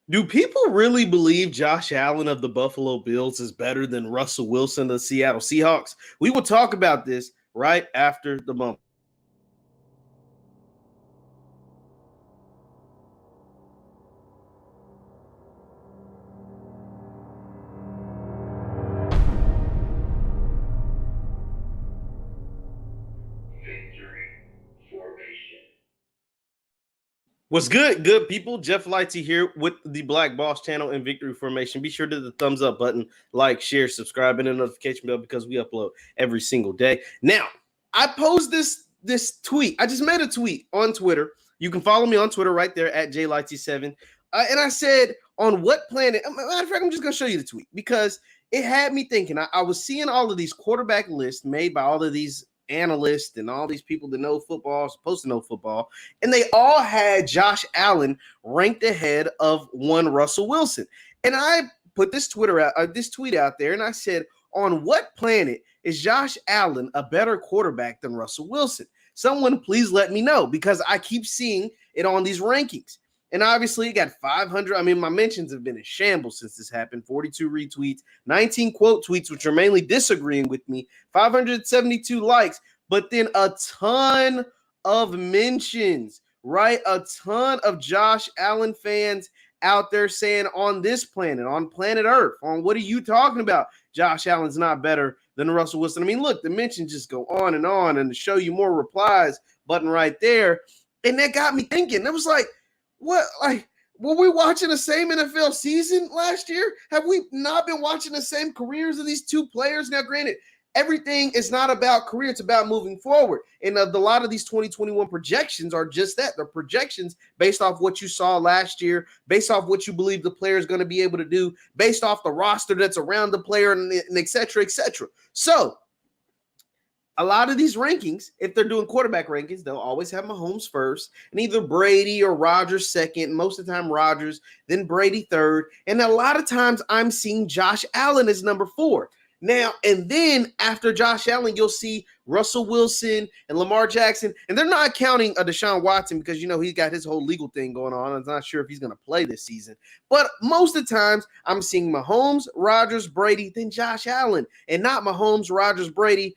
Do people really believe Josh Allen of the Buffalo Bills is better than Russell Wilson of the Seattle Seahawks? We will talk about this right after the bump. What's good, good people? Jeff Lightsy here with the Black Boss channel and Victory Formation. Be sure to hit the thumbs up button, like, share, subscribe, and the notification bell because we upload every single day. Now, I posed this tweet. I just made a tweet on Twitter. You can follow me on Twitter right there at JLightsy7. And I said, on what planet? Matter of fact, I'm just going to show you the tweet because it had me thinking. I was seeing all of these quarterback lists made by all of these analysts and all these people that know football, supposed to know football, and they all had Josh Allen ranked ahead of one Russell Wilson. And I put this tweet out there, and I said, on what planet is Josh Allen a better quarterback than Russell Wilson? Someone please let me know because I keep seeing it on these rankings. And obviously, it got 500. I mean, my mentions have been in shambles since this happened. 42 retweets, 19 quote tweets, which are mainly disagreeing with me, 572 likes, but then a ton of mentions, right? A ton of Josh Allen fans out there saying on this planet, on planet Earth, on what are you talking about? Josh Allen's not better than Russell Wilson. I mean, look, the mentions just go on, and to show you more replies button right there. And that got me thinking. It was like, what, like, were we watching the same NFL season last year? Have we not been watching the same careers of these two players? Now, granted, everything is not about career. It's about moving forward. And a lot of these 2021 projections are just that. They're projections based off what you saw last year, based off what you believe the player is going to be able to do, based off the roster that's around the player, and et cetera, et cetera. So, a lot of these rankings, if they're doing quarterback rankings, they'll always have Mahomes first, and either Brady or Rodgers second. Most of the time, Rodgers, then Brady third. And a lot of times, I'm seeing Josh Allen as number 4. Now, and then after Josh Allen, you'll see Russell Wilson and Lamar Jackson. And they're not counting Deshaun Watson because, you know, he's got his whole legal thing going on. I'm not sure if he's going to play this season. But most of the times, I'm seeing Mahomes, Rodgers, Brady, then Josh Allen. And not Mahomes, Rodgers, Brady,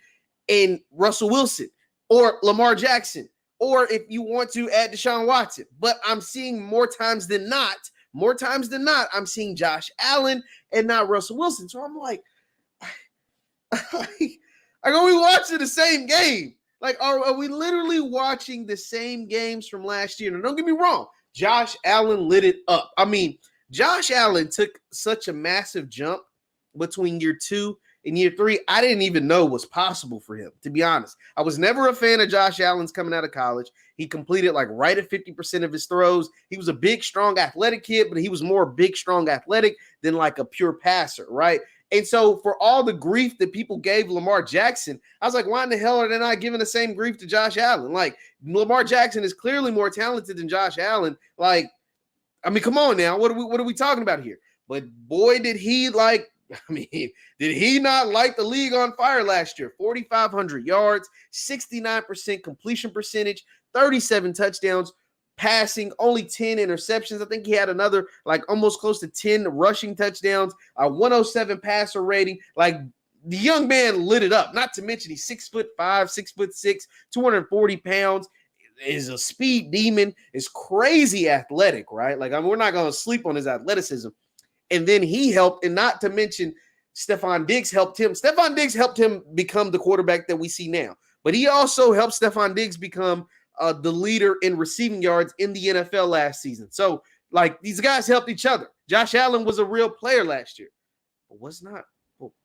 and Russell Wilson or Lamar Jackson, or if you want to add Deshaun Watson. But I'm seeing more times than not, I'm seeing Josh Allen and not Russell Wilson. So I'm like, are we watching the same game? Like, are we literally watching the same games from last year? Now, don't get me wrong. Josh Allen lit it up. I mean, Josh Allen took such a massive jump between year 2 and year 3, I didn't even know was possible for him, to be honest. I was never a fan of Josh Allen's coming out of college. He completed like right at 50% of his throws. He was a big, strong, athletic kid, but he was more big, strong, athletic than like a pure passer, right? And so for all the grief that people gave Lamar Jackson, I was like, why in the hell are they not giving the same grief to Josh Allen? Like, Lamar Jackson is clearly more talented than Josh Allen. Like, I mean, come on now. What are we talking about here? But boy, did he did he not light the league on fire last year? 4,500 yards, 69% completion percentage, 37 touchdowns, passing, only 10 interceptions. I think he had another, like, almost close to 10 rushing touchdowns, a 107 passer rating. Like, the young man lit it up. Not to mention he's 6'5", 6'6", 240 pounds. Is a speed demon, is crazy athletic, right? Like, I mean, we're not going to sleep on his athleticism. And then he helped, and not to mention Stephon Diggs helped him. Stephon Diggs helped him become the quarterback that we see now. But he also helped Stephon Diggs become the leader in receiving yards in the NFL last season. So, like, these guys helped each other. Josh Allen was a real player last year. But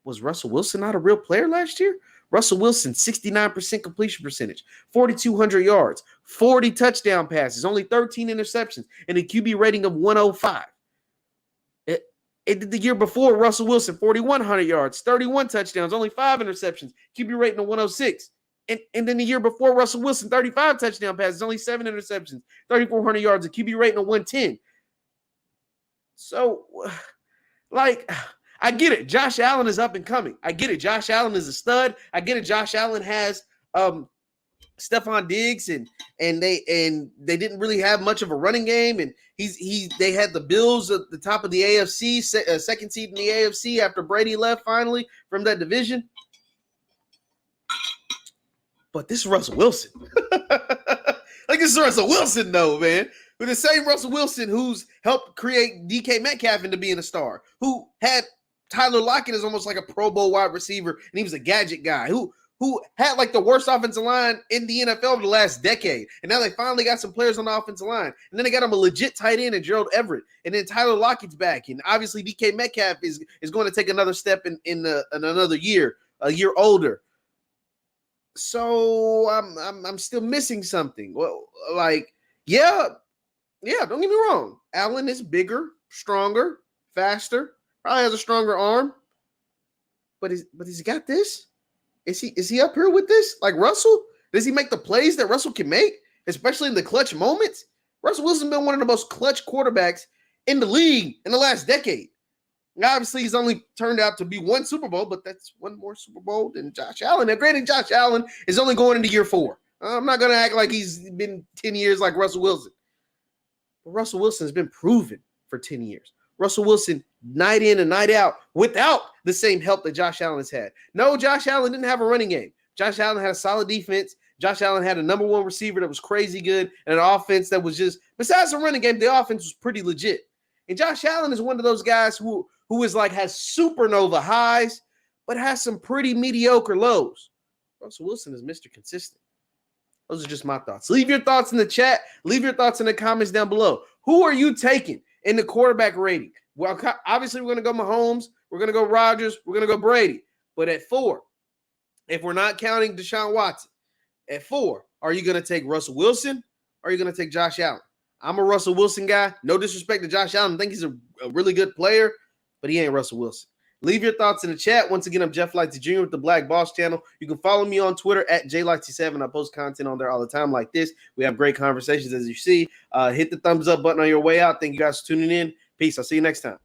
was Russell Wilson not a real player last year? Russell Wilson, 69% completion percentage, 4,200 yards, 40 touchdown passes, only 13 interceptions, and a QB rating of 105. The year before, Russell Wilson, 4,100 yards, 31 touchdowns, only 5 interceptions, QB rating of 106. And then the year before, Russell Wilson, 35 touchdown passes, only 7 interceptions, 3,400 yards, a QB rating of 110. So, like, I get it. Josh Allen is up and coming. I get it. Josh Allen is a stud. I get it. Josh Allen has Stephon Diggs and they didn't really have much of a running game, and they had the Bills at the top of the AFC, second seed in the AFC after Brady left finally from that division. But this is Russell Wilson. Like, this is Russell Wilson, though, man. With the same Russell Wilson who's helped create DK Metcalf into being a star, who had Tyler Lockett as almost like a Pro Bowl wide receiver, and he was a gadget guy, who had like the worst offensive line in the NFL over the last decade. And now they finally got some players on the offensive line. And then they got him a legit tight end in Gerald Everett. And then Tyler Lockett's back. And obviously DK Metcalf is going to take another step in another year, a year older. So I'm still missing something. Well, like, yeah, don't get me wrong. Allen is bigger, stronger, faster, probably has a stronger arm. But he's got this? Is he up here with this? Like Russell? Does he make the plays that Russell can make, especially in the clutch moments? Russell Wilson's been one of the most clutch quarterbacks in the league in the last decade. Now, obviously, he's only turned out to be one Super Bowl, but that's one more Super Bowl than Josh Allen. Now, granted, Josh Allen is only going into year 4. I'm not going to act like he's been 10 years like Russell Wilson. But Russell Wilson has been proven for 10 years. Russell Wilson, night in and night out, without the same help that Josh Allen has had. No, Josh Allen didn't have a running game. Josh Allen had a solid defense. Josh Allen had a number 1 receiver that was crazy good and an offense that was just, besides the running game, the offense was pretty legit. And Josh Allen is one of those guys who is like has supernova highs, but has some pretty mediocre lows. Russell Wilson is Mr. Consistent. Those are just my thoughts. Leave your thoughts in the chat. Leave your thoughts in the comments down below. Who are you taking in the quarterback rating? Well, obviously, we're going to go Mahomes. We're going to go Rodgers. We're going to go Brady. But at 4, if we're not counting Deshaun Watson, at 4, are you going to take Russell Wilson or are you going to take Josh Allen? I'm a Russell Wilson guy. No disrespect to Josh Allen. I think he's a really good player, but he ain't Russell Wilson. Leave your thoughts in the chat. Once again, I'm Jeff Lightsy Jr. with the Black Boss Channel. You can follow me on Twitter at JLightsy7. I post content on there all the time like this. We have great conversations, as you see. Hit the thumbs up button on your way out. Thank you guys for tuning in. Peace. I'll see you next time.